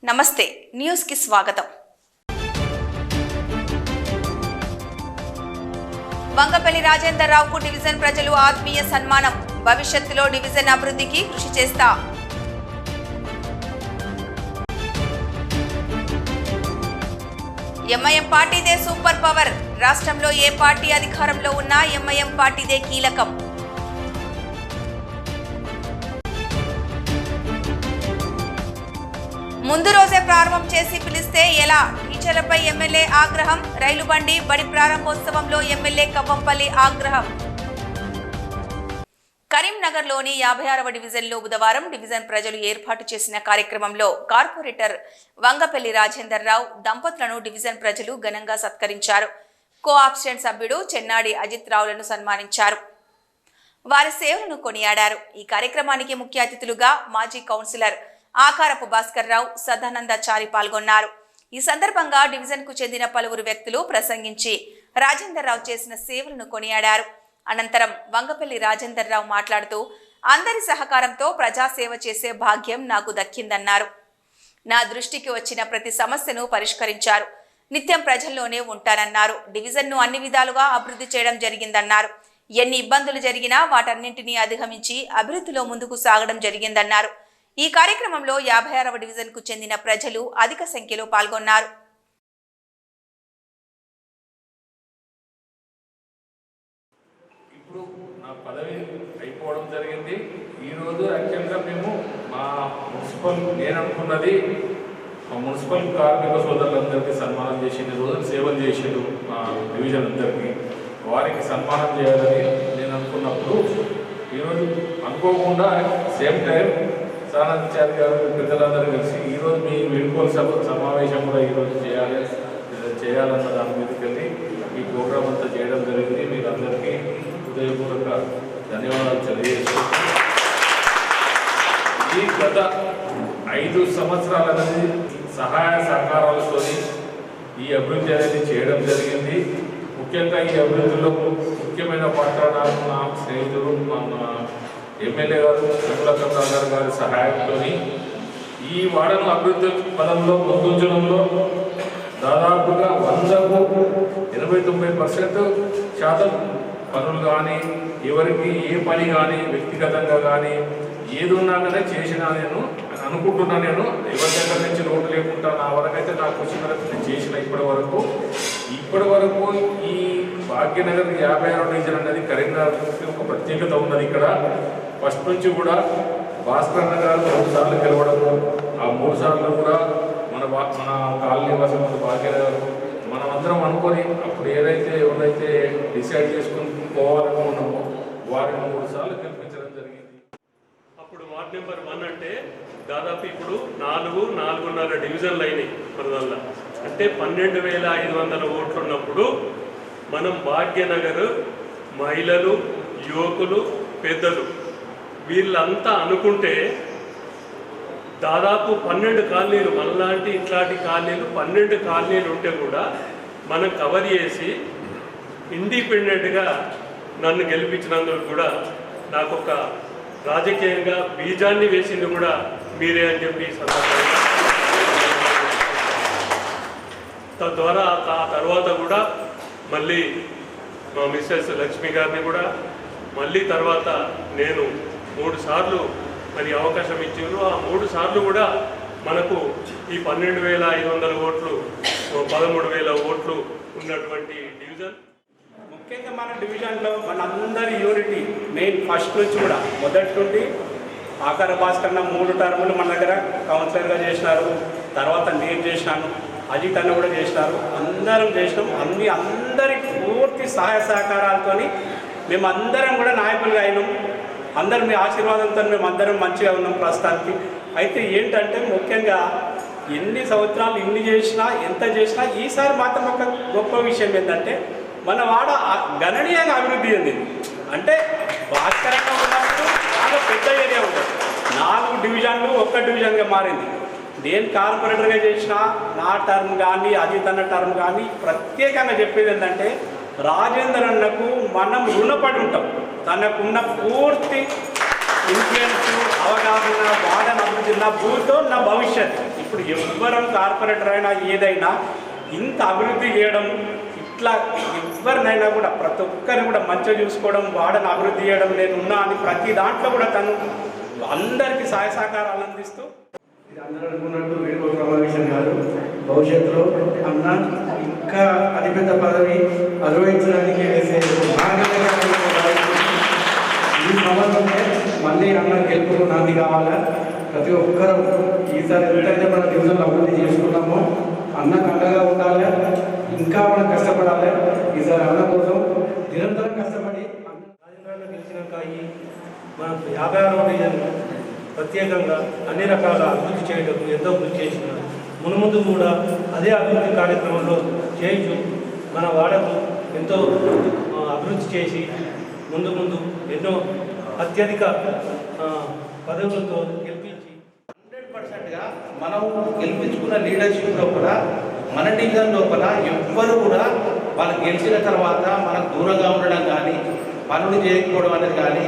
నమస్తే న్యూస్ కి స్వాగతం. వంగపల్లి రాజేందర్ రావుకు డివిజన్ ప్రజలు ఆత్మీయ సన్మానం. భవిష్యత్తులో డివిజన్ అభివృద్ధికి కృషి చేస్తా. ఎంఐఎం పార్టీదే సూపర్ పవర్. రాష్ట్రంలో ఏ పార్టీ అధికారంలో ఉన్నా ఎంఐఎం పార్టీదే కీలకం. ముందు రోజే ప్రారంభం చేసి పిలిస్తే ఎలా? టీచర్లపై ఎమ్మెల్యే ఆగ్రహం. రైలు బండి బడి ప్రారంభోత్సవంలో ఎమ్మెల్యే కవ్వంపల్లి ఆగ్రహం. కరీంనగర్లోని 56వ డివిజన్లో బుధవారం డివిజన్ ప్రజలు ఏర్పాటు చేసిన కార్యక్రమంలో కార్పొరేటర్ వంగపల్లి రాజేందర్ రావు దంపతులను డివిజన్ ప్రజలు ఘనంగా సత్కరించారు. కోఆప్షన్ సభ్యుడు చెన్నాడి అజిత్ రావులను సన్మానించారు. వారి సేవలను కొనియాడారు. ఈ కార్యక్రమానికి ముఖ్య అతిథులుగా మాజీ కౌన్సిలర్ ఆకారపు భాస్కర్ రావు, సదానందాచారి పాల్గొన్నారు. ఈ సందర్భంగా డివిజన్ కు చెందిన పలువురు వ్యక్తులు ప్రసంగించి రాజేందర్ రావు చేసిన సేవలను కొనియాడారు. అనంతరం వంగపల్లి రాజేందర్ రావు మాట్లాడుతూ అందరి సహకారంతో ప్రజాసేవ చేసే భాగ్యం నాకు దక్కిందన్నారు. నా దృష్టికి వచ్చిన ప్రతి సమస్యను పరిష్కరించారు. నిత్యం ప్రజల్లోనే ఉంటానన్నారు. డివిజన్ను అన్ని విధాలుగా అభివృద్ధి చేయడం జరిగిందన్నారు. ఎన్ని ఇబ్బందులు జరిగినా వాటన్నింటినీ అధిగమించి అభివృద్ధిలో ముందుకు సాగడం జరిగిందన్నారు. ఈ కార్యక్రమంలో 56వ డివిజన్ కు చెందిన ప్రజలు అధిక సంఖ్యలో పాల్గొన్నారు. ఇప్పుడు నా పదవి అయిపోవడం జరిగింది. ఈరోజు యాక్చువల్గా మేము మా నేను అనుకున్నది మా మున్సిపల్ కార్మిక సోదరులందరికీ సన్మానం చేసిన రోజు సేవలు చేసిండు మా డివిజన్ అందరికీ. వారికి సన్మానం చేయాలని నేను అనుకున్నప్పుడు ఈరోజు అనుకోకుండా సేమ్ టైం సదానందాచారి గారు పెద్దలందరూ కలిసి ఈరోజు మీ వీడ్కోలు సమావేశం కూడా ఈరోజు చేయాలన్న దాని మీదకి వెళ్ళి ఈ ప్రోగ్రాం అంతా చేయడం జరిగింది. మీరందరికీ హృదయపూర్వక ధన్యవాదాలు తెలియజేస్తాను. ఈ గత 5 సంవత్సరాల అనేది సహాయ సహకారాలతో ఈ అభివృద్ధి అనేది చేయడం జరిగింది. ముఖ్యంగా ఈ అభివృద్ధిలో ముఖ్యమైన పాత్ర నాకు నా స్నేహితులు మా ఎమ్మెల్యే గారు కమలాకర్ గారి సహాయంతో ఈ వాడను అభివృద్ధి పదంలో ముందుంచడంలో దాదాపుగా 100కు 89% పనులు కానీ ఎవరికి ఏ పని కానీ వ్యక్తిగతంగా కానీ ఏది ఉన్నాగానే చేసినా నేను అనుకుంటున్నా. నేను ఎవరి దగ్గర నుంచి రోడ్డు లేకుండా నా వరకైతే నాకు వచ్చిన వరకు నేను చేసిన ఇప్పటి వరకు ఈ భాగ్యనగర్ 56వ డివిజన్ అనేది కరీంనగర్కి ఒక ప్రత్యేకత ఉన్నది. ఇక్కడ ఫస్ట్ నుంచి కూడా భాస్కర్ గారు 3 సార్లు గెలవడము, ఆ 3 సార్లు కూడా మన కాలనీ వాసం భాగ్యనగర్ మనమందరం అనుకొని అప్పుడు ఎవరైతే డిసైడ్ చేసుకుని పోవాలనుకున్నామో వారిని 3 సార్లు గెలిపించడం జరిగింది. అప్పుడు వార్డ్ నెంబర్ 1 అంటే దాదాపు ఇప్పుడు 4.5 డివిజన్లు అయినాయి మన వల్ల. అంటే 12,500 ఓట్లు ఉన్నప్పుడు మనం భాగ్యనగర్ మహిళలు, యువకులు, పెద్దలు వీళ్ళంతా అనుకుంటే దాదాపు 12 కాలనీలు మనలాంటి ఇట్లాంటి కాలనీలు 12 కాలనీలు ఉంటే కూడా మనం కవర్ చేసి ఇండిపెండెంట్గా నన్ను గెలిపించినందుకు కూడా నాకు ఒక రాజకీయంగా బీజాన్ని వేసింది కూడా మీరే అని చెప్పి సందర్భంగా తద్వారా ఆ తర్వాత కూడా మళ్ళీ మా మిస్సెస్ లక్ష్మి గారిని కూడా మళ్ళీ తర్వాత నేను 3 సార్లు మరి అవకాశం ఇచ్చారు. ఆ 3 సార్లు కూడా మనకు ఈ 12,500 ఓట్లు 13,000 ఓట్లు ఉన్నటువంటి డివిజన్. ముఖ్యంగా మన డివిజన్లో మనందరి యూనిటీ మెయిన్ ఫస్ట్ నుంచి కూడా మొదటి నుండి ఆకార భాస్కర్ 3 టర్ములు మన దగ్గర కౌన్సిలర్గా చేసినారు. తర్వాత నేను చేసినాను, అజిత్ అన్న కూడా చేసినారు. అందరం చేసినాం. అందరి పూర్తి సహాయ సహకారాలతో మేము అందరం కూడా నాయకులుగా అయినాం. అందరం మీ ఆశీర్వాదంతో మేము అందరం మంచిగా ఉన్నాం ప్రస్తుతానికి. అయితే ఏంటంటే ముఖ్యంగా ఎన్ని సంవత్సరాలు ఇన్ని చేసినా ఎంత చేసినా ఈసారి మాత్రం ఒక గొప్ప విషయం ఏంటంటే మన వాడ గణనీయంగా అభివృద్ధి చెందింది. అంటే భాస్కరంగా ఉన్నప్పుడు చాలా పెద్ద ఏరియా ఉంటుంది. 4 డివిజన్లు 1 డివిజన్గా మారింది. నేను కార్పొరేటర్గా చేసిన నా టర్మ్ కానీ అజిత్ అన్న టర్మ్ కానీ ప్రత్యేకంగా చెప్పేది ఏంటంటే రాజేందర్ అన్నకు మనం రుణపడి ఉంటాం. తనకున్న పూర్తి ఇన్ఫ్లుయెన్స్ అవగాహన వాడన అభివృద్ధి నా భూతో నా భవిష్యత్ ఇప్పుడు ఎవ్వరం కార్పొరేటర్ అయినా ఏదైనా ఇంత అభివృద్ధి చేయడం, ఇట్లా ఎవరినైనా కూడా ప్రతి ఒక్కరిని కూడా మంచిగా చూసుకోవడం, వాడని అభివృద్ధి చేయడం, నేను ఉన్నా అని ప్రతి దాంట్లో కూడా తను అందరికీ సహాయ సహకారాలు అందిస్తూ ఇది అందరూ అనుకున్నట్టు వీడియో సమావేశం కాదు. భవిష్యత్తులో అన్న ఇంకా అతిపెద్ద పదవి నిర్వహించడానికి వేసే ఈ సంవత్సరంలో మళ్ళీ అన్న గెలుపుకు నాంది కావాలా. ప్రతి ఒక్కరూ ఈసారి ఎంతైతే మన డివిజన్లో అభివృద్ధి చేసుకున్నామో అన్నకు అండగా ఉండాలి, ఇంకా మనం కష్టపడాలి. ఈసారి అన్న కోసం నిరంతరం కష్టపడి రాజకీయాల్లో గెలిచినాక ఈ మన 56వ డివిజన్ ప్రత్యేకంగా అన్ని రకాల అభివృద్ధి చేయడం ఎంతో కృషి చేసినారు. మునుముందు కూడా అదే అభివృద్ధి కార్యక్రమంలో చేయొచ్చు. మన వాడకు ఎంతో అభివృద్ధి చేసి ముందు ముందు ఎన్నో అత్యధిక పదవులతో గెలిపించి 100%గా మనం గెలిపించుకున్న లీడర్షిప్ లోపల మన డివిజన్ లోపల ఎవ్వరు కూడా వాళ్ళు గెలిచిన తర్వాత మనకు దూరంగా ఉండడం కానీ, పనులు చేయకపోవడం అనేది కానీ,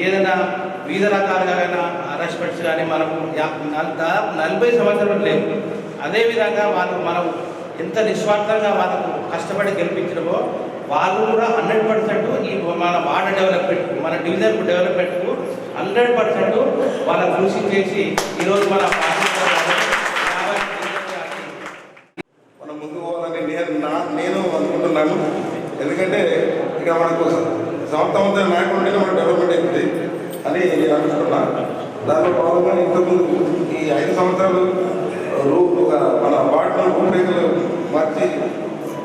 ఏదైనా వివిధ రకాలుగా అరెస్ట్మెంట్స్ కానీ మనకు 40 సంవత్సరాలు లేవు. అదేవిధంగా మనం ఎంత నిస్వార్థంగా వాళ్ళకు కష్టపడి గెలిపించడమో వాళ్ళు కూడా 100% ఈ మన వార్డు డెవలప్మెంట్, మన డివిజన్ డెవలప్మెంట్కు 100% వాళ్ళ కృషి చేసి ఈరోజు మన మనం ముందుకు పోవాలని నేను అనుకుంటున్నాను. ఎందుకంటే ఇక మనకు సమర్థవంతమైన నాయకులు ఉంటేనే మన డెవలప్మెంట్ అవుతుంది అని నేను అనుకుంటున్నాను. దానిలో భాగంగా ఇంతకుముందు ఈ 5 సంవత్సరాలు మన వార్డులో రూపురేఖలు మార్చి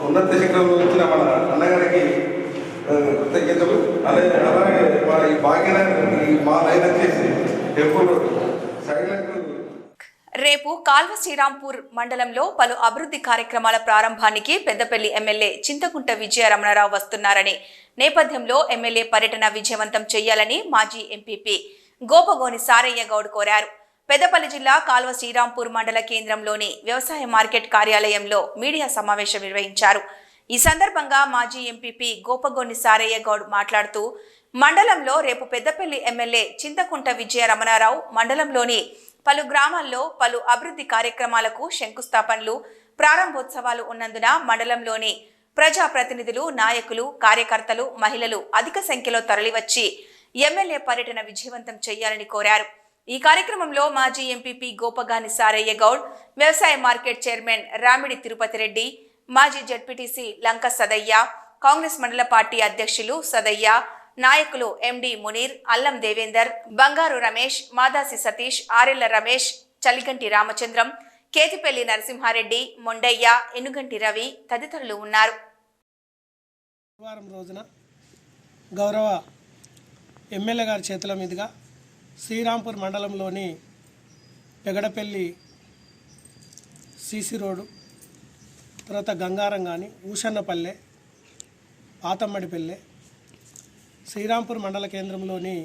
ఉన్నత శిఖరంలో వచ్చిన మన అన్నగారికి కృతజ్ఞతలు. అలాగే ఈ భాగ్యాన్ని మా లైన్ వచ్చేసి టెంపుల్ సైడ్లకు. రేపు కాల్వ శ్రీరాంపూర్ మండలంలో పలు అభివృద్ధి కార్యక్రమాల ప్రారంభానికి పెద్దపల్లి ఎమ్మెల్యే చింతకుంట విజయ రమణారావు వస్తున్నారని నేపథ్యంలో ఎమ్మెల్యే పర్యటన విజయవంతం చేయాలని మాజీ ఎంపీపీ గోపగోని సారయ్య గౌడ్ కోరారు. పెద్దపల్లి జిల్లా కాల్వ శ్రీరాంపూర్ మండల కేంద్రంలోని వ్యవసాయ మార్కెట్ కార్యాలయంలో మీడియా సమావేశం నిర్వహించారు. ఈ సందర్భంగా మాజీ ఎంపీపీ గోపగోని సారయ్య గౌడ్ మాట్లాడుతూ మండలంలో రేపు పెద్దపల్లి ఎమ్మెల్యే చింతకుంట విజయ రమణారావు మండలంలోని పలు గ్రామాల్లో పలు అభివృద్ధి కార్యక్రమాలకు శంకుస్థాపనలు, ప్రారంభోత్సవాలు ఉన్నందున మండలంలోని ప్రజాప్రతినిధులు, నాయకులు, కార్యకర్తలు, మహిళలు అధిక సంఖ్యలో తరలివచ్చి ఎమ్మెల్యే పర్యటన విజయవంతం చేయాలని కోరారు. ఈ కార్యక్రమంలో మాజీ ఎంపీపీ గోపగాని సారయ్య గౌడ్, వ్యవసాయ మార్కెట్ చైర్మన్ రామిడి తిరుపతి రెడ్డి, మాజీ జడ్పీటీసీ లంక సదయ్య, కాంగ్రెస్ మండల పార్టీ అధ్యక్షులు సదయ్య, నాయకులు ఎండి మునీర్, అల్లం దేవేందర్, బంగారు రమేష్, మాదాసి సతీష్, ఆరెళ్ల రమేష్, చలిగంటి రామచంద్రం, కేతిపల్లి నరసింహారెడ్డి, మొండయ్య, ఎనుగంటి రవి తదితరులు ఉన్నారు. శనివారం రోజున గౌరవ ఎమ్మెల్యే గారి చేతుల మీదుగా శ్రీరాంపూర్ మండలంలోని పెగడపల్లి సిసి రోడ్డు, తర్వాత గంగారం కానీ, ఊషన్నపల్లె, పాతమ్మడిపల్లె, శ్రీరాంపూర్ మండల కేంద్రంలోని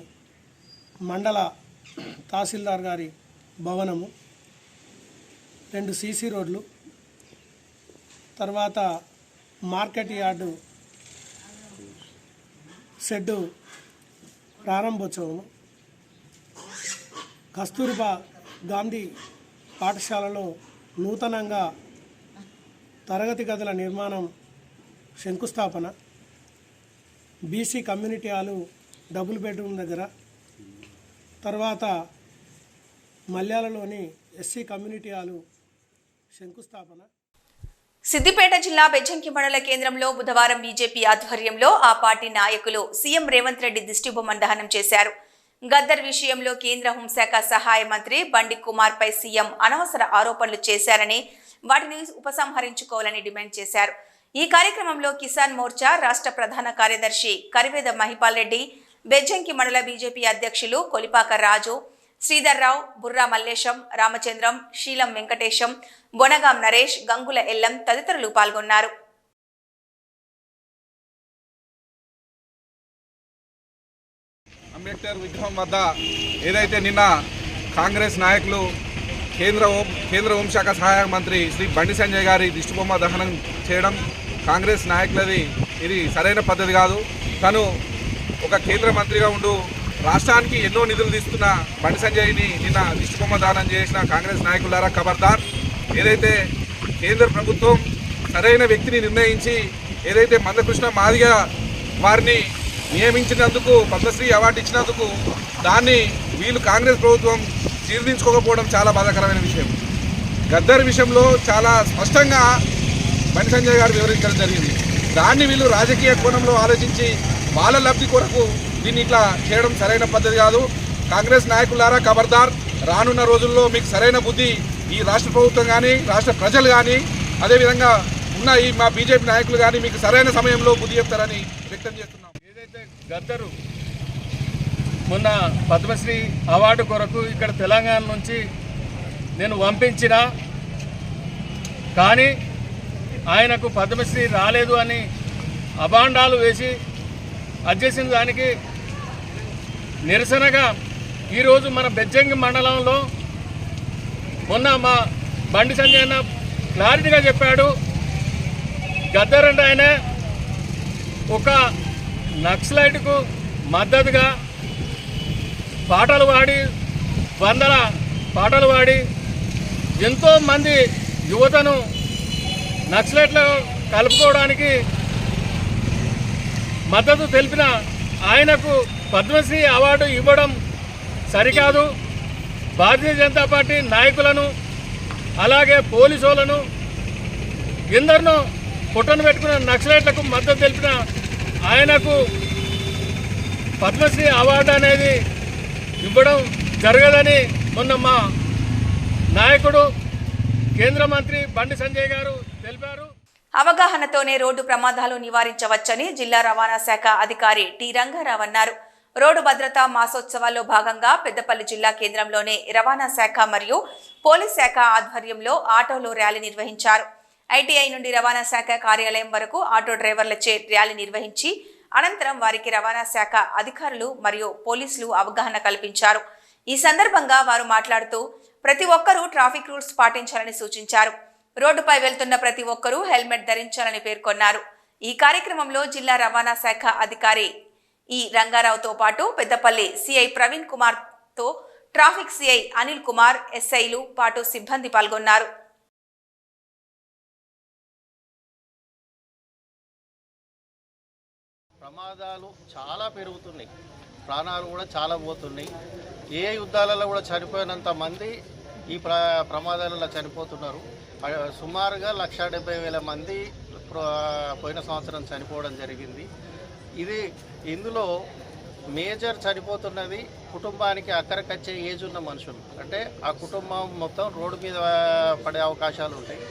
మండల తహసీల్దార్ గారి భవనము, 2 సిసి రోడ్లు, తర్వాత మార్కెట్ యార్డు షెడ్డు ప్రారంభోత్సవము, కస్తూర్బా గాంధీ పాఠశాలలో నూతనంగా తరగతి గదుల నిర్మాణం శంకుస్థాపన, BC community hall double bedroom దగ్గర, తర్వాత మల్యాలలోని ఎస్సీ కమ్యూనిటీ హాలు శంకుస్థాపన. సిద్దిపేట జిల్లా బెజ్జంకి మండల కేంద్రంలో బుధవారం బీజేపీ ఆధ్వర్యంలో ఆ పార్టీ నాయకులు సీఎం రేవంత్ రెడ్డి దిష్టిబొమ్మను దహనం చేశారు. గద్దర్ విషయంలో కేంద్ర హోంశాఖ సహాయ మంత్రి బండి కుమార్ పై సీఎం అనవసర ఆరోపణలు చేశారని, వాటిని ఉపసంహరించుకోవాలని డిమాండ్ చేశారు. ఈ కార్యక్రమంలో కిసాన్ మోర్చా రాష్ట్ర ప్రధాన కార్యదర్శి కరివేద మహిపాల్ రెడ్డి, బెజ్జంకి మండల బీజేపీ అధ్యక్షులు కొలిపాక రాజు, శ్రీధర్రావు, బుర్రా మల్లేశం, రామచంద్రం, శీలం వెంకటేశం, బొనగాం నరేష్, గంగుల ఎల్లం తదితరులు పాల్గొన్నారు. అంబేద్కర్ విగ్రహం వద్ద ఏదైతే నిన్న కాంగ్రెస్ నాయకులు కేంద్ర హోంశాఖ సహాయ మంత్రి శ్రీ బండి సంజయ్ గారి దిష్టిబొమ్మ దహనం చేయడం కాంగ్రెస్ నాయకులది ఇది సరైన పద్ధతి కాదు. తను ఒక కేంద్ర మంత్రిగా ఉంటూ రాష్ట్రానికి ఎన్నో నిధులు తీస్తున్న బండి సంజయ్ని నిన్న దిష్టిబొమ్మ దహనం చేసిన కాంగ్రెస్ నాయకులారా ఖబర్దార్. ఏదైతే కేంద్ర ప్రభుత్వం సరైన వ్యక్తిని నిర్ణయించి ఏదైతే మందకృష్ణ మాదిగ వారిని నియమించినందుకు పద్మశ్రీ అవార్డు ఇచ్చినందుకు దాన్ని వీళ్ళు కాంగ్రెస్ ప్రభుత్వం జీర్ణించుకోకపోవడం చాలా బాధాకరమైన విషయం. గద్దర్ విషయంలో చాలా స్పష్టంగా బండి సంజయ్ గారు వివరించడం జరిగింది. దాన్ని వీళ్ళు రాజకీయ కోణంలో ఆలోచించి వాళ్ళ లబ్ధి కొరకు దీన్ని ఇట్లా చేయడం సరైన పద్ధతి కాదు. కాంగ్రెస్ నాయకులారా ఖబర్దార్, రానున్న రోజుల్లో మీకు సరైన బుద్ధి ఈ రాష్ట్ర ప్రభుత్వం కానీ రాష్ట్ర ప్రజలు కానీ అదేవిధంగా ఉన్న ఈ మా బీజేపీ నాయకులు కానీ మీకు సరైన సమయంలో బుద్ధి చెప్తారని వ్యక్తం చేస్తున్నాం. ఏదైతే గద్దరు మొన్న పద్మశ్రీ అవార్డు కొరకు ఇక్కడ తెలంగాణ నుంచి నేను పంపించిన, కానీ ఆయనకు పద్మశ్రీ రాలేదు అని అభాండాలు వేసి అడ్చేసిన దానికి నిరసనగా ఈరోజు మన బెజ్జంగి మండలంలో మొన్న మా బండి సంజయ్ అన్న క్లారిటీగా చెప్పాడు. గద్దర్ అంటే ఆయన ఒక నక్సలైట్కు మద్దతుగా పాటలు పాడి వందల పాటలు పాడి ఎంతోమంది యువతను నక్సలైట్లో కలుపుకోవడానికి మద్దతు తెలిపిన ఆయనకు పద్మశ్రీ అవార్డు ఇవ్వడం సరికాదు. భారతీయ జనతా పార్టీ నాయకులను అలాగే పోలీసులను ఎందరినో పుట్టను పెట్టుకున్న నక్సలైట్లకు మద్దతు తెలిపిన ఆయనకు పద్మశ్రీ అవార్డు అనేది ఇవ్వడం జరగదని మొన్న మా నాయకుడు కేంద్ర మంత్రి బండి సంజయ్ గారు తెలిపారు. అవగాహనతోనే రోడ్డు ప్రమాదాలు నివారించవచ్చని జిల్లా రవాణా శాఖ అధికారి టి రంగారావు అన్నారు. రోడ్డు భద్రతా మాసోత్సవాల్లో భాగంగా పెద్దపల్లి జిల్లా కేంద్రంలోని రవాణా శాఖ మరియు పోలీస్ శాఖ ఆధ్వర్యంలో ఆటోలో ర్యాలీ నిర్వహించారు. ఐటీఐ నుండి రవాణా శాఖ కార్యాలయం వరకు ఆటో డ్రైవర్లచే ర్యాలీ నిర్వహించి అనంతరం వారికి రవాణా శాఖ అధికారులు మరియు పోలీసులు అవగాహన కల్పించారు. ఈ సందర్భంగా వారు మాట్లాడుతూ ప్రతి ఒక్కరూ ట్రాఫిక్ రూల్స్ పాటించాలని సూచించారు. రోడ్డుపై వెళ్తున్న ప్రతి ఒక్కరూ హెల్మెట్ ధరించాలని పేర్కొన్నారు. ఈ కార్యక్రమంలో జిల్లా రవాణా శాఖ అధికారి ఈ రంగారావుతో పాటు పెద్దపల్లి సిఐ ప్రవీణ్ కుమార్ తో ట్రాఫిక్ సిఐ అనిల్ కుమార్, ఎస్ఐలు పాటు సిబ్బంది పాల్గొన్నారు. ప్రమాదాలు చాలా పెరుగుతున్నాయి, ప్రాణాలు కూడా చాలా పోతున్నాయి. ఏ యుద్ధాలలో కూడా చనిపోయినంత మంది ఈ ప్రమాదాలలో చనిపోతున్నారు. సుమారుగా 170,000 మంది పోయిన సంవత్సరం చనిపోవడం జరిగింది. ఇందులో మేజర్ చనిపోతున్నది కుటుంబానికి అక్కరకొచ్చే ఏజ్ ఉన్న మనుషులు. అంటే ఆ కుటుంబం మొత్తం రోడ్డు మీద పడే అవకాశాలు ఉంటాయి.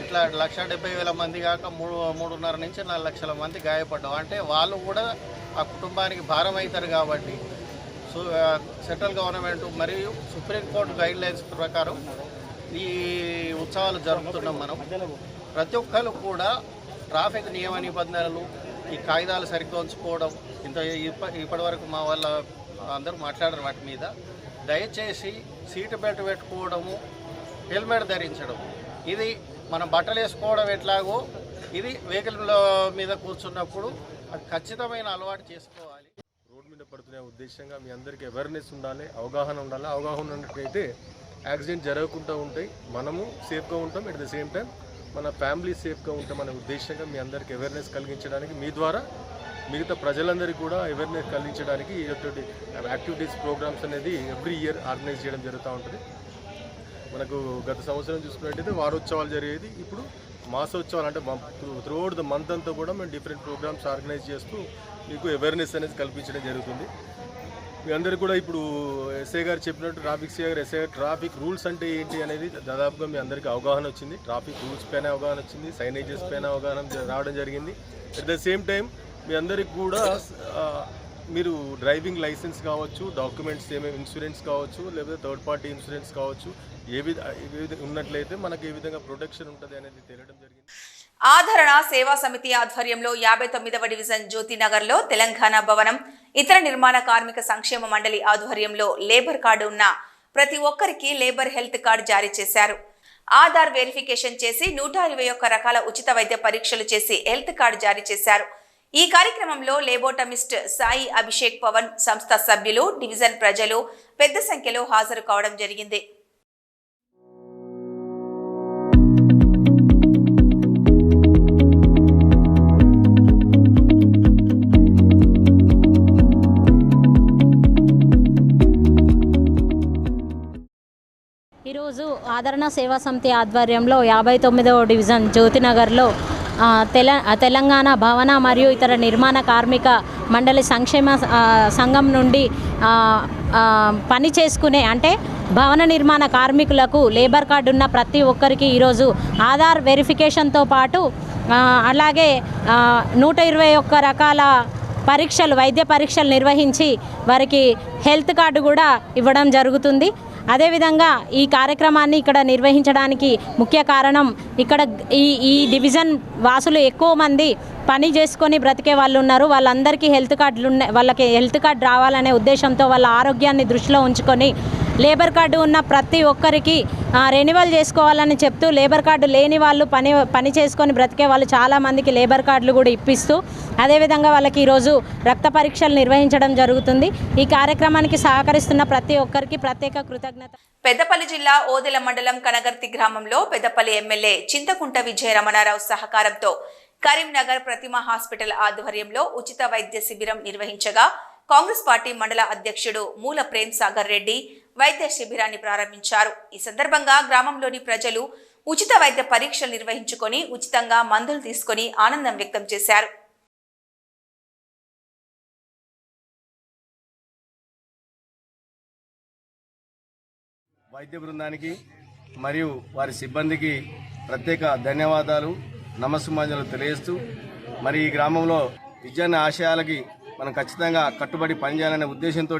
ఇట్లా 170,000 మంది కాక 3.5 నుంచి 4 లక్షల మంది గాయపడ్డాం. అంటే వాళ్ళు కూడా ఆ కుటుంబానికి భారం అవుతారు. కాబట్టి సెంట్రల్ గవర్నమెంట్ మరియు సుప్రీంకోర్టు గైడ్లైన్స్ ప్రకారం ఈ ఉత్సవాలు జరుపుతున్నాం. మనం ప్రతి ఒక్కరు కూడా ట్రాఫిక్ నియమ నిబంధనలు, ఈ కాగితాలు సరిగ్గా ఉంచుకోవడం, ఇప్పటి వరకు మా వాళ్ళ అందరూ మాట్లాడారు వాటి మీద. దయచేసి సీటు బెల్ట్ పెట్టుకోవడము, హెల్మెట్ ధరించడం, ఇది మనం బట్టలు వేసుకోవడం ఎట్లాగో ఇది వెహికల్ మీద కూర్చున్నప్పుడు అది ఖచ్చితమైన అలవాటు చేసుకోవాలి. రోడ్ మీద పడుతున్న ఉద్దేశంగా మీ అందరికీ అవేర్నెస్ ఉండాలి, అవగాహన ఉండాలి. అవగాహన ఉన్నట్లయితే యాక్సిడెంట్ జరగకుండా ఉంటాయి, మనము సేఫ్గా ఉంటాం. ఎట్ ద సేమ్ టైం మన ఫ్యామిలీ సేఫ్గా ఉంటాం అనే ఉద్దేశంగా మీ అందరికీ అవేర్నెస్ కలిగించడానికి, మీ ద్వారా మిగతా ప్రజలందరికీ కూడా అవేర్నెస్ కలిగించడానికి ఇటువంటి యాక్టివిటీస్ ప్రోగ్రామ్స్ అనేది ఎవ్రీ ఇయర్ ఆర్గనైజ్ చేయడం జరుగుతూ ఉంటుంది. మనకు గత సంవత్సరం చూసుకున్నట్టయితే వారోత్సవాలు జరిగేది. ఇప్పుడు మాసోత్సవాలు అంటే త్రూఅవుట్ ద మంత్ అంతా కూడా మేము డిఫరెంట్ ప్రోగ్రామ్స్ ఆర్గనైజ్ చేస్తూ మీకు అవేర్నెస్ అనేది కల్పించడం జరుగుతుంది. మీ అందరికీ కూడా ఇప్పుడు ఎస్ఐ గారు చెప్పినట్టు ట్రాఫిక్ సిఐ గారు ఎస్ఐ గారు ట్రాఫిక్ రూల్స్ అంటే ఏంటి అనేది దాదాపుగా మీ అందరికీ అవగాహన వచ్చింది. ట్రాఫిక్ రూల్స్ పైన అవగాహన వచ్చింది, సైనేజెస్ పైన అవగాహన రావడం జరిగింది. అట్ ద సేమ్ టైం మీ అందరికి కూడా మీరు డ్రైవింగ్ లైసెన్స్ కావచ్చు, డాక్యుమెంట్స్ ఏమేమి ఇన్సూరెన్స్ కావచ్చు, లేకపోతే థర్డ్ పార్టీ ఇన్సూరెన్స్ కావచ్చు, ఏ విధంగా ఉన్నట్లయితే మనకు ఏ విధంగా ప్రొటెక్షన్ ఉంటుంది అనేది తెలియడం జరిగింది. ఆదరణ సేవా సమితి ఆధ్వర్యంలో 59వ డివిజన్ జ్యోతినగర్లో తెలంగాణ భవనం, ఇతర నిర్మాణ కార్మిక సంక్షేమ మండలి ఆధ్వర్యంలో లేబర్ కార్డు ఉన్న ప్రతి ఒక్కరికి లేబర్ హెల్త్ కార్డు జారీ చేశారు. ఆధార్ వెరిఫికేషన్ చేసి 121 రకాల ఉచిత వైద్య పరీక్షలు చేసి హెల్త్ కార్డు జారీ చేశారు. ఈ కార్యక్రమంలో లేబోటమిస్ట్ సాయి అభిషేక్ పవన్, సంస్థ సభ్యులు, డివిజన్ ప్రజలు పెద్ద సంఖ్యలో హాజరు కావడం జరిగింది. ఈరోజు ఆదరణ సేవా సమితి ఆధ్వర్యంలో 59వ డివిజన్ జ్యోతినగర్లో తెలంగాణ భవన మరియు ఇతర నిర్మాణ కార్మిక మండలి సంక్షేమ సంఘం నుండి పని చేసుకునే అంటే భవన నిర్మాణ కార్మికులకు లేబర్ కార్డు ఉన్న ప్రతి ఒక్కరికి ఈరోజు ఆధార్ వెరిఫికేషన్తో పాటు అలాగే 121 రకాల పరీక్షలు వైద్య పరీక్షలు నిర్వహించి వారికి హెల్త్ కార్డు కూడా ఇవ్వడం జరుగుతుంది. అదేవిధంగా ఈ కార్యక్రమాన్ని ఇక్కడ నిర్వహించడానికి ముఖ్య కారణం ఇక్కడ ఈ డివిజన్ వాసులు ఎక్కువ మంది పని చేసుకొని బ్రతికే వాళ్ళు ఉన్నారు. వాళ్ళందరికీ హెల్త్ కార్డులు వాళ్ళకి హెల్త్ కార్డు రావాలనే ఉద్దేశంతో వాళ్ళ ఆరోగ్యాన్ని దృష్టిలో ఉంచుకొని లేబర్ కార్డు ఉన్న ప్రతి ఒక్కరికి రెన్యువల్ చేసుకోవాలని చెప్తూ లేబర్ కార్డు లేని వాళ్ళు పని చేసుకొని బ్రతికే వాళ్ళు చాలామందికి లేబర్ కార్డులు కూడా ఇప్పిస్తూ అదేవిధంగా వాళ్ళకి ఈరోజు రక్త పరీక్షలు నిర్వహించడం జరుగుతుంది. ఈ కార్యక్రమానికి సహకరిస్తున్న ప్రతి ఒక్కరికి ప్రత్యేక కృతజ్ఞత. పెద్దపల్లి జిల్లా ఓదెల మండలం కనగర్తి గ్రామంలో పెద్దపల్లి ఎమ్మెల్యే చింతకుంట విజయ రమణారావు సహకారంతో కరీంనగర్ ప్రతిమ హాస్పిటల్ ఆధ్వర్యంలో ఉచిత వైద్య శిబిరం నిర్వహించగా కాంగ్రెస్ పార్టీ మండల అధ్యక్షుడు మూల ప్రేమ్ సాగర్ రెడ్డి వైద్య శిబిరాన్ని ప్రారంభించారు. ఈ సందర్భంగా గ్రామంలోని ప్రజలు ఉచిత వైద్య పరీక్షలు నిర్వహించుకొని ఉచితంగా మందులు తీసుకొని ఆనందం వ్యక్తం చేశారు. వైద్య బృందానికి మరియు వారి సిబ్బందికి ప్రత్యేక ధన్యవాదాలు నమస్సుమాంజలు తెలియజేస్తూ మరి ఈ గ్రామంలో విద్యాన్ని ఆశయాలకి మనం ఖచ్చితంగా కట్టుబడి పనిచేయాలనే ఉద్దేశంతో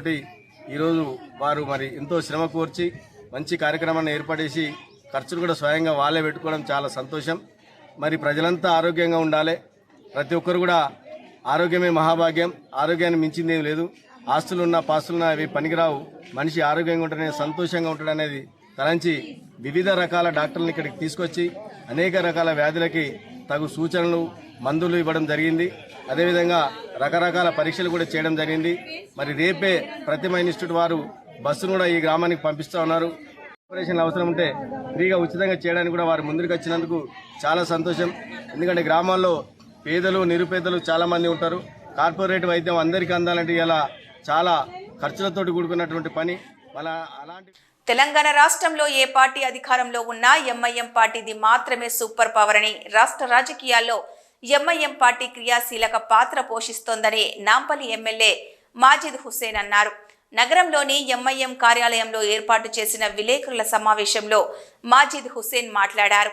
ఈరోజు వారు మరి ఎంతో శ్రమ కోర్చి మంచి కార్యక్రమాన్ని ఏర్పడేసి ఖర్చులు కూడా స్వయంగా వాళ్ళే పెట్టుకోవడం చాలా సంతోషం. మరి ప్రజలంతా ఆరోగ్యంగా ఉండాలి. ప్రతి ఒక్కరు కూడా ఆరోగ్యమే మహాభాగ్యం. ఆరోగ్యాన్ని మించింది ఏం లేదు. ఆస్తులున్నా పాస్తులున్నా అవి పనికిరావు. మనిషి ఆరోగ్యంగా ఉంటాడనే సంతోషంగా ఉంటాడనేది తలంచి వివిధ రకాల డాక్టర్లను ఇక్కడికి తీసుకొచ్చి అనేక రకాల వ్యాధులకి తగు సూచనలు మందులు ఇవ్వడం జరిగింది. అదేవిధంగా రకరకాల పరీక్షలు కూడా చేయడం జరిగింది. మరి రేపే ప్రతిమ ఇన్స్టిట్యూట్ వారు బస్సును కూడా ఈ గ్రామానికి పంపిస్తూ ఉన్నారు. ఆపరేషన్లు అవసరం ఉంటే ఫ్రీగా ఉచితంగా చేయడానికి కూడా వారు ముందుకు వచ్చినందుకు చాలా సంతోషం. ఎందుకంటే గ్రామాల్లో పేదలు నిరుపేదలు చాలామంది ఉంటారు. కార్పొరేట్ వైద్యం అందరికీ అందాలంటే ఇలా చాలా ఖర్చులతోటి కూడుకున్నటువంటి పని. అలాంటి తెలంగాణ రాష్ట్రంలో ఏ పార్టీ అధికారంలో ఉన్నా ఎంఐఎం పార్టీది మాత్రమే సూపర్ పవర్ అని రాష్ట్ర రాజకీయాల్లో ఎంఐఎం పార్టీ క్రియాశీలక పాత్ర పోషిస్తోందని నాంపల్లి ఎమ్మెల్యే మాజిద్ హుస్సేన్ అన్నారు. నగరంలోని ఎంఐఎం కార్యాలయంలో ఏర్పాటు చేసిన విలేకరుల సమావేశంలో మాజిద్ హుస్సేన్ మాట్లాడారు.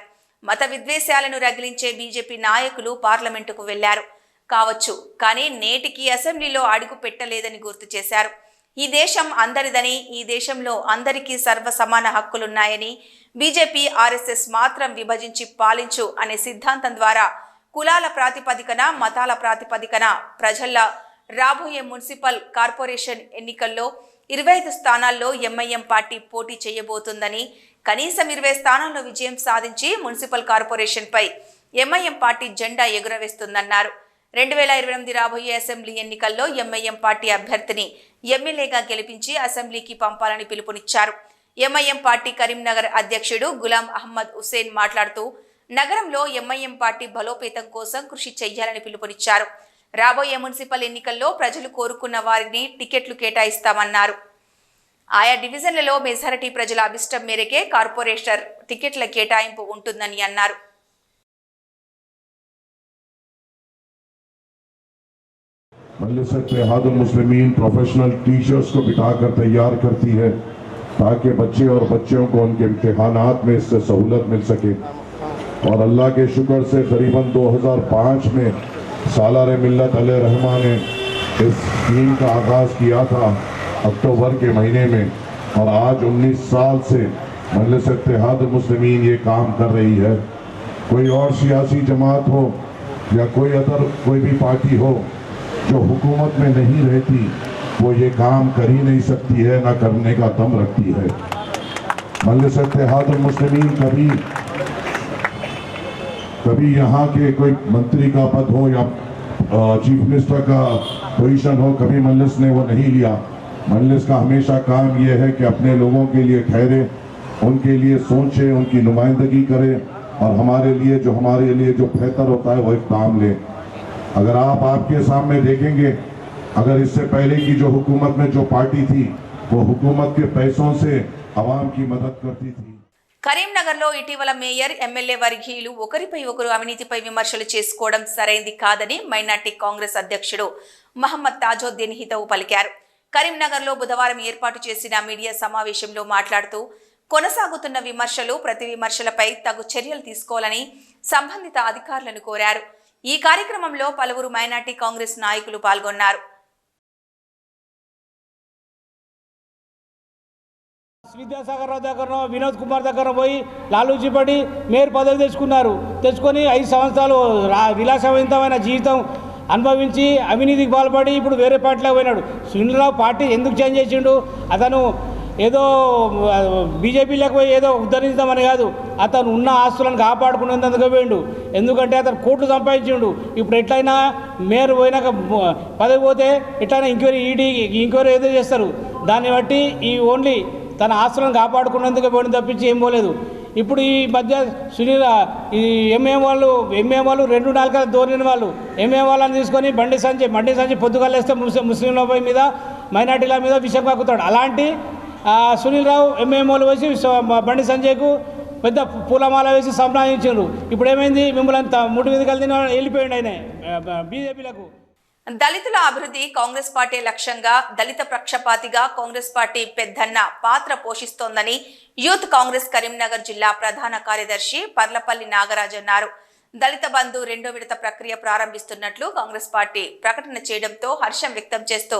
మత విద్వేషాలను రగిలించే బీజేపీ నాయకులు పార్లమెంటుకు వెళ్లారు కావచ్చు, కానీ నేటికి అసెంబ్లీలో అడుగు పెట్టలేదని గుర్తు చేశారు. ఈ దేశం అందరిదని, ఈ దేశంలో అందరికీ సర్వ సమాన హక్కులున్నాయని, బీజేపీ ఆర్ఎస్ఎస్ మాత్రం విభజించి పాలించు అనే సిద్ధాంతం ద్వారా కులాల ప్రాతిపదికన మతాల ప్రాతిపదికన ప్రజల రాబోయే మున్సిపల్ కార్పొరేషన్ ఎన్నికల్లో 25 స్థానాల్లో ఎంఐఎం పార్టీ పోటీ చేయబోతుందని, కనీసం 20 స్థానాల్లో విజయం సాధించి మున్సిపల్ కార్పొరేషన్పై ఎంఐఎం పార్టీ జెండా ఎగురవేస్తుందన్నారు. 2028 రాబోయే అసెంబ్లీ ఎన్నికల్లో ఎంఐఎం పార్టీ అభ్యర్థిని ఎమ్మెల్యేగా గెలిపించి అసెంబ్లీకి పంపాలని పిలుపునిచ్చారు. ఎంఐఎం పార్టీ కరీంనగర్ అధ్యక్షుడు గులాం అహ్మద్ హుస్సేన్ మాట్లాడుతూ నగరంలో ఎంఐఎం పార్టీ బలోపేతం కోసం కృషి చేయాలని పిలుపునిచ్చారు. రాబోయే మున్సిపల్ ఎన్నికల్లో ప్రజలు కోరుకున్న వారిని టికెట్లు కేటాయిస్తామన్నారు. ఆయా డివిజన్లలో మెజారిటీ ప్రజల అభిష్టం మేరకే కార్పొరేటర్ టికెట్ల కేటాయింపు ఉంటుందని అన్నారు. मजलिस इत्तेहादुल मुस्लिमीन प्रोफेशनल टीचर्स को बिठाकर तैयार करती है ताकि बच्चे और बच्चियों को उनके इम्तिहानात में इससे सहूलत मिल सके। और अल्लाह के शुक्र से करीबन 2005 में सालार मिल्लत अलैहिर्रहमा ने इस स्कीम का आगाज़ किया था अक्टूबर के महीने में, और आज 19 साल से मजलिस इत्तेहादुल मुस्लिमीन ये काम कर रही है। कोई और सियासी जमात हो या कोई भी पार्टी हो जो हुकूमत में नहीं रहती, वो ये काम कर ही नहीं सकती है, ना करने का दम रखती है। मजलिस इत्तेहादुल मुस्लिमीन कभी यहाँ के कोई मंत्री का पद हो या चीफ मिनिस्टर का पोजीशन हो, कभी मजलिस ने वो नहीं लिया। मजलिस का हमेशा काम ये है कि अपने लोगों के लिए ठहरे, उनके लिए सोचे, उनकी नुमाइंदगी करे, और हमारे लिए जो बेहतर होता है वो इक़दाम ले। अगर आप आपके सामने देखेंगे, अगर इससे पहले की जो हुकूमत में जो पार्टी थी वो हुकूमत के पैसों से आवाम की मदद करती थी। కరీంనగర్లో ఇటీవల మేయర్ ఎమ్మెల్యే వర్గీయులు ఒకరిపై ఒకరు అవినీతిపై విమర్శలు చేసుకోవడం సరైంది కాదని మైనార్టీ కాంగ్రెస్ అధ్యక్షుడు మహమ్మద్ తాజుద్దీన్ హితవు పలికారు. కరీంనగర్లో బుధవారం ఏర్పాటు చేసిన మీడియా సమావేశంలో మాట్లాడుతూ కొనసాగుతున్న విమర్శలు ప్రతి విమర్శలపై తగు చర్యలు తీసుకోవాలని సంబంధిత అధికారులను కోరారు. ఈ కార్యక్రమంలో పలువురు మైనార్టీ కాంగ్రెస్ నాయకులు పాల్గొన్నారు. విద్యాసాగర్ రావు దగ్గర వినోద్ కుమార్ దగ్గర పోయి లాలూచి పడి మేయర్ పదవి తెచ్చుకొని 5 సంవత్సరాలు విలాసవంతమైన జీవితం అనుభవించి అవినీతికి పాల్పడి ఇప్పుడు వేరే పార్టీలో పోయినాడు. సునీల్రావు పార్టీ ఎందుకు చేంజ్ చేసిండు? అతను ఏదో బీజేపీలోకి పోయి ఏదో ఉద్ధరించామని కాదు, అతను ఉన్న ఆస్తులను కాపాడుకునేందుకు పోయిండు. ఎందుకంటే అతను కోట్లు సంపాదించిండు. ఇప్పుడు ఎట్లయినా మేయర్ పోయినాక పదవి పోతే ఎట్లయినా ఎంక్వైరీ ఏదో చేస్తారు. దాన్ని బట్టి ఈ ఓన్లీ తన ఆస్తులను కాపాడుకునేందుకు పోయిన తప్పించి ఏం పోలేదు. ఇప్పుడు ఈ మధ్య సునీల్ ఈ ఎంఏం వాళ్ళు 2 నాలుగు దోరిన వాళ్ళు ఎంఏం వాళ్ళని తీసుకొని బండి సంజయ్ పొద్దుగాలేస్తే ముస్లింల మీద మైనార్టీల మీద విషయం కక్కుతాడు. అలాంటి సునీల్ రావు ఎంఏం వాళ్ళు వేసి బండి సంజయ్కు పెద్ద పూలమాల వేసి సంప్రదించారు. ఇప్పుడు ఏమైంది? మిమ్మల్ని ముడి మీద కలిసి వెళ్ళిపోయింది ఆయన బీజేపీలకు. దళితుల అభివృద్ధి కాంగ్రెస్ పార్టీ లక్ష్యంగా దళిత పక్షపాతిగా కాంగ్రెస్ పార్టీ పెద్దన్న పాత్ర పోషిస్తోందని యూత్ కాంగ్రెస్ కరీంనగర్ జిల్లా ప్రధాన కార్యదర్శి పర్లపల్లి నాగరాజ్ అన్నారు. దళిత బంధు 2వ విడత ప్రక్రియ ప్రారంభిస్తున్నట్లు కాంగ్రెస్ పార్టీ ప్రకటన చేయడంతో హర్షం వ్యక్తం చేస్తూ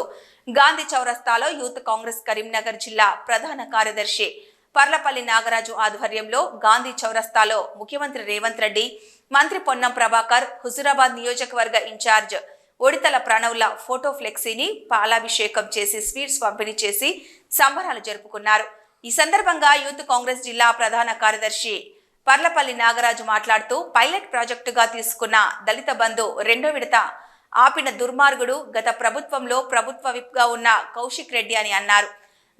గాంధీ చౌరస్తాలో యూత్ కాంగ్రెస్ కరీంనగర్ జిల్లా ప్రధాన కార్యదర్శి పర్లపల్లి నాగరాజు ఆధ్వర్యంలో గాంధీ చౌరస్తాలో ముఖ్యమంత్రి రేవంత్ రెడ్డి, మంత్రి పొన్నం ప్రభాకర్, హుజూరాబాద్ నియోజకవర్గ ఇన్ఛార్జ్ ఒడితల ప్రణవ్ల ఫోటో ఫ్లెక్సీని పాలాభిషేకం చేసి స్వీట్స్ పంపిణీ చేసి సంబరాలు జరుపుకున్నారు. ఈ సందర్భంగా యూత్ కాంగ్రెస్ జిల్లా ప్రధాన కార్యదర్శి పర్లపల్లి నాగరాజు మాట్లాడుతూ పైలట్ ప్రాజెక్టుగా తీసుకున్న దళిత బంధు 2వ విడత ఆపిన దుర్మార్గుడు గత ప్రభుత్వంలో ప్రభుత్వ విప్గా ఉన్న కౌశిక్ రెడ్డి అని అన్నారు.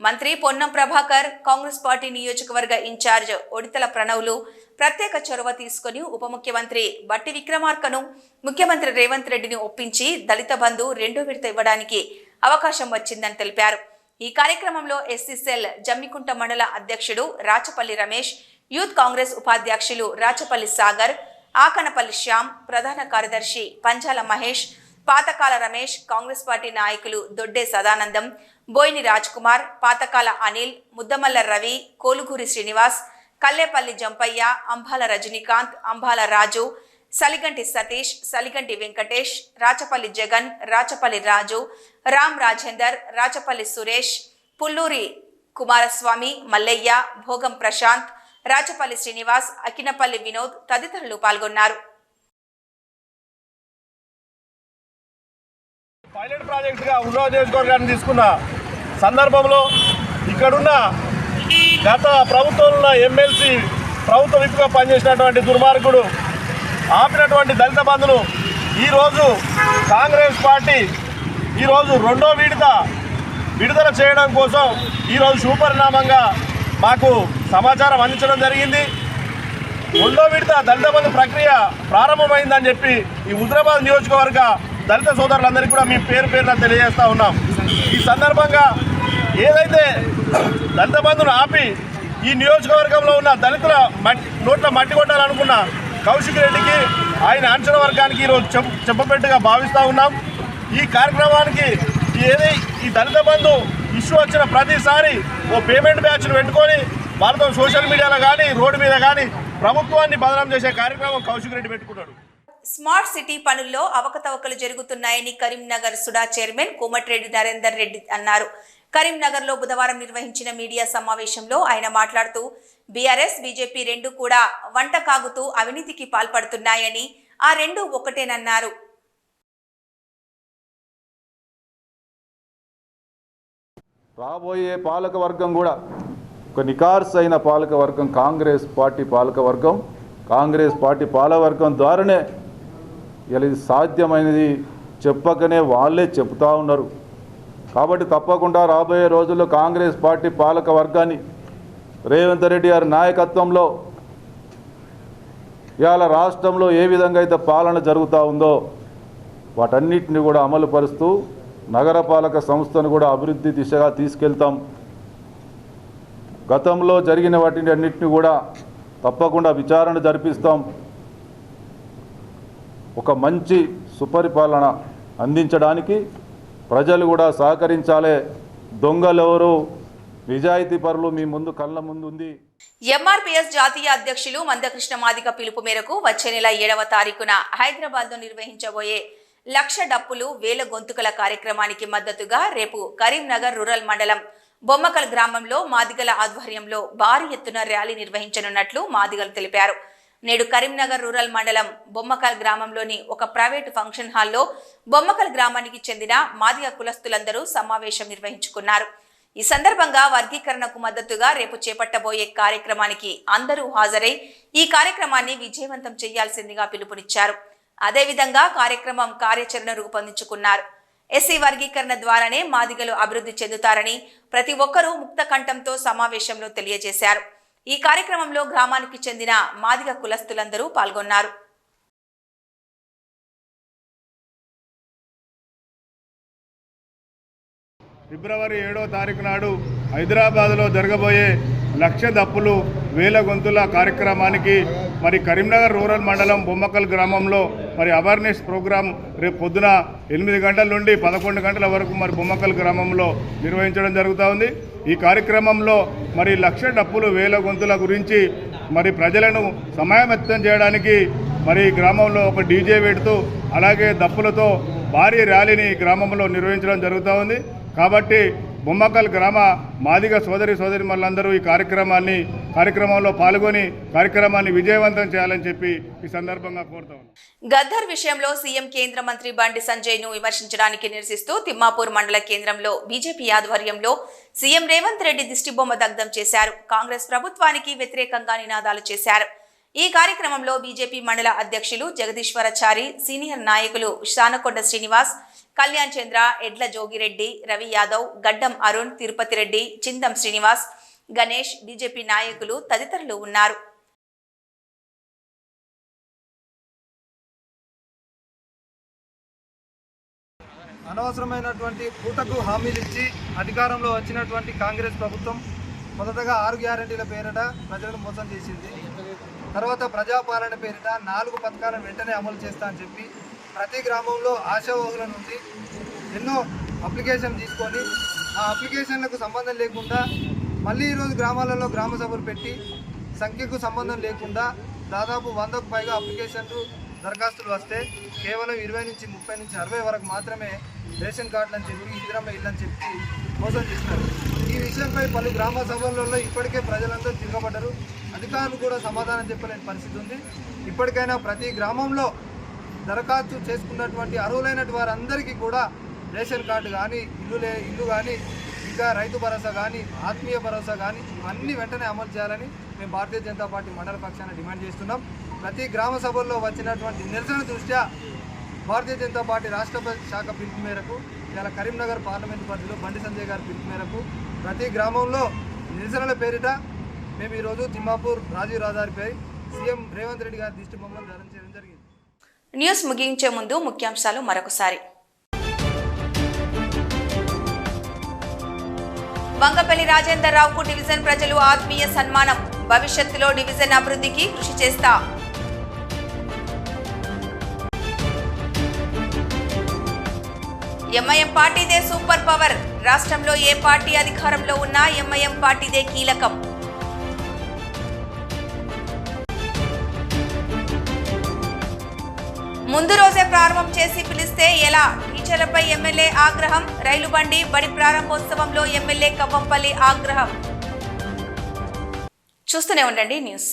మంత్రి పొన్నం ప్రభాకర్, కాంగ్రెస్ పార్టీ నియోజకవర్గ ఇన్ఛార్జ్ ఒడితల ప్రణవ్లు ప్రత్యేక చొరవ తీసుకుని ఉప ముఖ్యమంత్రి బట్టి విక్రమార్కను, ముఖ్యమంత్రి రేవంత్ రెడ్డిని ఒప్పించి దళిత బంధు 2వ విడత ఇవ్వడానికి అవకాశం వచ్చిందని తెలిపారు. ఈ కార్యక్రమంలో ఎస్సీసెల్ జమ్మికుంట మండల అధ్యక్షుడు రాచపల్లి రమేష్, యూత్ కాంగ్రెస్ ఉపాధ్యక్షులు రాచపల్లి సాగర్, ఆకనపల్లి శ్యామ్, ప్రధాన కార్యదర్శి పంచాల మహేష్, పాతకాల రమేష్, కాంగ్రెస్ పార్టీ నాయకులు దొడ్డే సదానందం, బోయిని రాజ్ కుమార్, పాతకాల అనిల్, ముద్దమల్ల రవి, కోలుగూరి శ్రీనివాస్, కల్లేపల్లి జంపయ్య, అంబాల రజనీకాంత్, అంబాల రాజు, సలిగంటి సతీష్, సలిగంటి వెంకటేష్, రాచపల్లి జగన్, రాచపల్లి రాజు, రామ్ రాజేందర్, రాచపల్లి సురేష్, పుల్లూరి కుమారస్వామి, మల్లయ్య, భోగం ప్రశాంత్, రాచపల్లి శ్రీనివాస్, అకినపల్లి వినోద్ తదితరులు పాల్గొన్నారు. పైలట్ ప్రాజెక్టుగా హుజూరాబాద్ నియోజకవర్గాన్ని తీసుకున్న సందర్భంలో ఇక్కడున్న గత ప్రభుత్వంలో ఎమ్మెల్సీ ప్రభుత్వ విప్గా పనిచేసినటువంటి దుర్మార్గుడు ఆపినటువంటి దళిత బంధును ఈరోజు కాంగ్రెస్ పార్టీ ఈరోజు 2వ విడుదల చేయడం కోసం ఈరోజు శుభపరిణామంగా మాకు సమాచారం అందించడం జరిగింది. 2వ విడత దళిత బంధు ప్రక్రియ ప్రారంభమైందని చెప్పి ఈ హుజూరాబాద్ నియోజకవర్గ దళిత సోదరులందరికీ కూడా మేము పేరున తెలియజేస్తూ ఉన్నాం. ఈ సందర్భంగా ఏదైతే దళిత బంధును ఆపి ఈ నియోజకవర్గంలో ఉన్న దళితుల నోట్ల మట్టి కొట్టాలనుకున్న కౌశిక్ రెడ్డికి ఆయన అంచనా వర్గానికి ఈరోజు చెప్పపెట్టుగా భావిస్తూ ఉన్నాం. ఈ కార్యక్రమానికి ఈ దళిత బంధు ఇష్యూ వచ్చిన ప్రతిసారి ఓ పేమెంట్ బ్యాచ్ను పెట్టుకొని వాళ్ళతో సోషల్ మీడియాలో కానీ రోడ్డు మీద కానీ ప్రభుత్వాన్ని బదనాం చేసే కార్యక్రమం కౌశిక్ రెడ్డి పెట్టుకున్నాడు. స్మార్ట్ సిటీ పనుల్లో అవకతవకలు జరుగుతున్నాయని కరీంనగర్ సుడా చైర్మన్ కోమటిరెడ్డి నరేందర్ రెడ్డి అన్నారు. కరీంనగర్లో బుధవారం నిర్వహించిన మీడియా సమావేశంలో ఆయన మాట్లాడుతూ బీఆర్ఎస్, బీజేపీ 2 కూడా వంట కాగుతూ అవినీతికి పాల్పడుతున్నాయని, ఆ 2 ఒకటేనన్నారు. రాబోయే పాలకవర్గం కూడా ఒక నికార్స్ అయిన పాలకవర్గం కాంగ్రెస్ పార్టీ పాలకవర్గం. కాంగ్రెస్ పార్టీ పాలకవర్గం ద్వారానే ఇలా ఇది సాధ్యమైనది చెప్పకనే వాళ్ళే చెప్తా ఉన్నారు. కాబట్టి తప్పకుండా రాబోయే రోజుల్లో కాంగ్రెస్ పార్టీ పాలక వర్గాన్ని రేవంత్ రెడ్డి గారి నాయకత్వంలో ఇవాళ రాష్ట్రంలో ఏ విధంగా అయితే పాలన జరుగుతూ ఉందో వాటన్నిటిని కూడా అమలు పరుస్తూ నగరపాలక సంస్థను కూడా అభివృద్ధి దిశగా తీసుకెళ్తాం. గతంలో జరిగిన వాటిని అన్నింటినీ కూడా తప్పకుండా విచారణ జరిపిస్తాం. ఒక మంచి సుపరిపాలన అందించడానికి ప్రజలు కూడా సహకరించాలి. దొంగలెవరు, నిజాయితీ పరులు మీ ముందు కళ్ళ ముందు ఉంది. ఎంఆర్పీఎస్ జాతీయ అధ్యక్షులు మందకృష్ణ మాదిగ పిలుపు మేరకు వచ్చే నెల 7వ తారీఖున హైదరాబాద్లో నిర్వహించబోయే 1,00,000 డప్పులు 1000 గొంతుకల కార్యక్రమానికి మద్దతుగా రేపు కరీంనగర్ రూరల్ మండలం బొమ్మకల్ గ్రామంలో మాదిగల ఆధ్వర్యంలో భారీ ఎత్తున ర్యాలీ నిర్వహించనున్నట్లు మాదిగలు తెలిపారు. నేడు కరీంనగర్ రూరల్ మండలం బొమ్మకల్ గ్రామంలోని ఒక ప్రైవేటు ఫంక్షన్ హాల్లో బొమ్మకల్ గ్రామానికి చెందిన మాదిగ కులస్తులందరూ సమావేశం నిర్వహించుకున్నారు. ఈ సందర్భంగా వర్గీకరణకు మద్దతుగా రేపు చేపట్టబోయే కార్యక్రమానికి అందరూ హాజరై ఈ కార్యక్రమాన్ని విజయవంతం చేయాల్సిందిగా పిలుపునిచ్చారు. అదేవిధంగా కార్యక్రమం కార్యాచరణ రూపొందించుకున్నారు. ఎస్సీ వర్గీకరణ ద్వారానే మాదిగలు అభివృద్ధి చెందుతారని ప్రతి ఒక్కరూ ముక్త కంఠంతో సమావేశంలో తెలియజేశారు. ఈ కార్యక్రమంలో గ్రామానికి చెందిన మాదిగ కులస్తులందరూ పాల్గొన్నారు. ఫిబ్రవరి 7వ తారీఖు నాడు హైదరాబాద్లో జరగబోయే 1,00,000 దప్పులు 1000 గొంతుల కార్యక్రమానికి మరి కరీంనగర్ రూరల్ మండలం బొమ్మకల్ గ్రామంలో మరి అవేర్నెస్ ప్రోగ్రాం రేపు పొద్దున 8 గంటల నుండి 11 గంటల వరకు మరి బొమ్మకల్ గ్రామంలో నిర్వహించడం జరుగుతూ ఉంది. ఈ కార్యక్రమంలో మరి 1,00,000 డప్పులు 1000 గొంతుల గురించి మరి ప్రజలను సమాయత్తం చేయడానికి మరి గ్రామంలో ఒక డీజే పెడుతూ అలాగే దప్పులతో భారీ ర్యాలీని గ్రామంలో నిర్వహించడం జరుగుతూ ఉంది. కాబట్టి బొమ్మకల్ గ్రామ మాదిగ సోదరిమణులందరూ ఈ కార్యక్రమంలో పాల్గొని కార్యక్రమాన్ని విజయవంతం చేయాలని చెప్పి ఈ సందర్భంగా కోరుతా ఉన్నాం. గద్దర్ విషయంలో సీఎం కేంద్ర మంత్రి బండి సంజయ్ ను విమర్శించడానికి నిరసిస్తూ తిమ్మాపూర్ మండల కేంద్రంలో బీజేపీ ఆధ్వర్యంలో సీఎం రేవంత్ రెడ్డి దిష్టిబొమ్మ దగ్ధం చేశారు. కాంగ్రెస్ ప్రభుత్వానికి వ్యతిరేకంగా నినాదాలు చేశారు. ఈ కార్యక్రమంలో బీజేపీ మండల అధ్యక్షులు జగదీశ్వరచారి, సీనియర్ నాయకులు శానకొండ శ్రీనివాస్, కళ్యాణ్ చంద్ర, ఎడ్ల జోగిరెడ్డి, రవి యాదవ్, గడ్డం అరుణ్, తిరుపతి రెడ్డి, చిందం శ్రీనివాస్, గణేష్, బీజేపీ నాయకులు తదితరులు ఉన్నారు. అనవసరమైనటువంటి పూటకు హామీలు ఇచ్చి అధికారంలో వచ్చినటువంటి కాంగ్రెస్ ప్రభుత్వం మొదటగా 6 గ్యారెంటీల పేరిట ప్రజలను మోసం చేసింది. తర్వాత ప్రజాపాలన పేరిట 4 పథకాలను వెంటనే అమలు చేస్తా అని చెప్పి ప్రతి గ్రామంలో ఆశావహుల నుండి ఎన్నో అప్లికేషన్ తీసుకొని ఆ అప్లికేషన్లకు సంబంధం లేకుండా మళ్ళీ ఈరోజు గ్రామాలలో గ్రామ సభలు పెట్టి సంఖ్యకు సంబంధం లేకుండా దాదాపు 100కు పైగా అప్లికేషన్లు దరఖాస్తులు వస్తే కేవలం 20 నుంచి 30 నుంచి 60 వరకు మాత్రమే రేషన్ కార్డులు అని చెప్పి ఇందిరమ్మ ఇల్లు అని చెప్పి మోసం చేస్తారు. ఈ విషయంపై పలు గ్రామ సభలలో ఇప్పటికే ప్రజలందరూ తిరగబడ్డారు. అధికారులు కూడా సమాధానం చెప్పలేని పరిస్థితి ఉంది. ఇప్పటికైనా ప్రతి గ్రామంలో దరఖాస్తు చేసుకున్నటువంటి అర్హులైన వారందరికీ కూడా రేషన్ కార్డు కానీ ఇల్లు కానీ ఇంకా రైతు భరోసా కానీ ఆత్మీయ భరోసా కానీ ఇవన్నీ వెంటనే అమలు చేయాలని మేము భారతీయ జనతా పార్టీ మండల పక్షాన డిమాండ్ చేస్తున్నాం. ప్రతి గ్రామ సభల్లో వచ్చినటువంటి నిరసన దృష్ట్యా భారతీయ జనతా పార్టీ రాష్ట్ర శాఖ పిలుపు మేరకు ఇలా కరీంనగర్ పార్లమెంటు పరిధిలో బండి సంజయ్ గారి పిలుపు మేరకు ప్రతి గ్రామంలో నిరసనల పేరిట మేము ఈరోజు తిమ్మాపూర్ రాజీవ్ రహదారిపై సీఎం రేవంత్ రెడ్డి గారి దిష్టి బొమ్మను ధరించడం జరిగింది. న్యూస్ ముగించే ముందు ముఖ్యాంశాలు మరొకసారి. వంగపల్లి రాజేందర్ రావుకు డివిజన్ ప్రజలు ఆత్మీయ సన్మానం. భవిష్యత్తులో డివిజన్ అభివృద్ధికి కృషి చేస్తా. ఎంఐఎం పార్టీదే సూపర్ పవర్. రాష్ట్రంలో ఏ పార్టీ అధికారంలో ఉన్నా ఎంఐఎం పార్టీదే కీలకం. ముందు రోజే ప్రారంభం చేసి పిలిస్తే ఎలా? టీచర్లపై ఎమ్మెల్యే ఆగ్రహం. రైలు బండి బడి ప్రారంభోత్సవంలో ఎమ్మెల్యే కవ్వంపల్లి ఆగ్రహం. చూస్తూనే ఉండండి న్యూస్.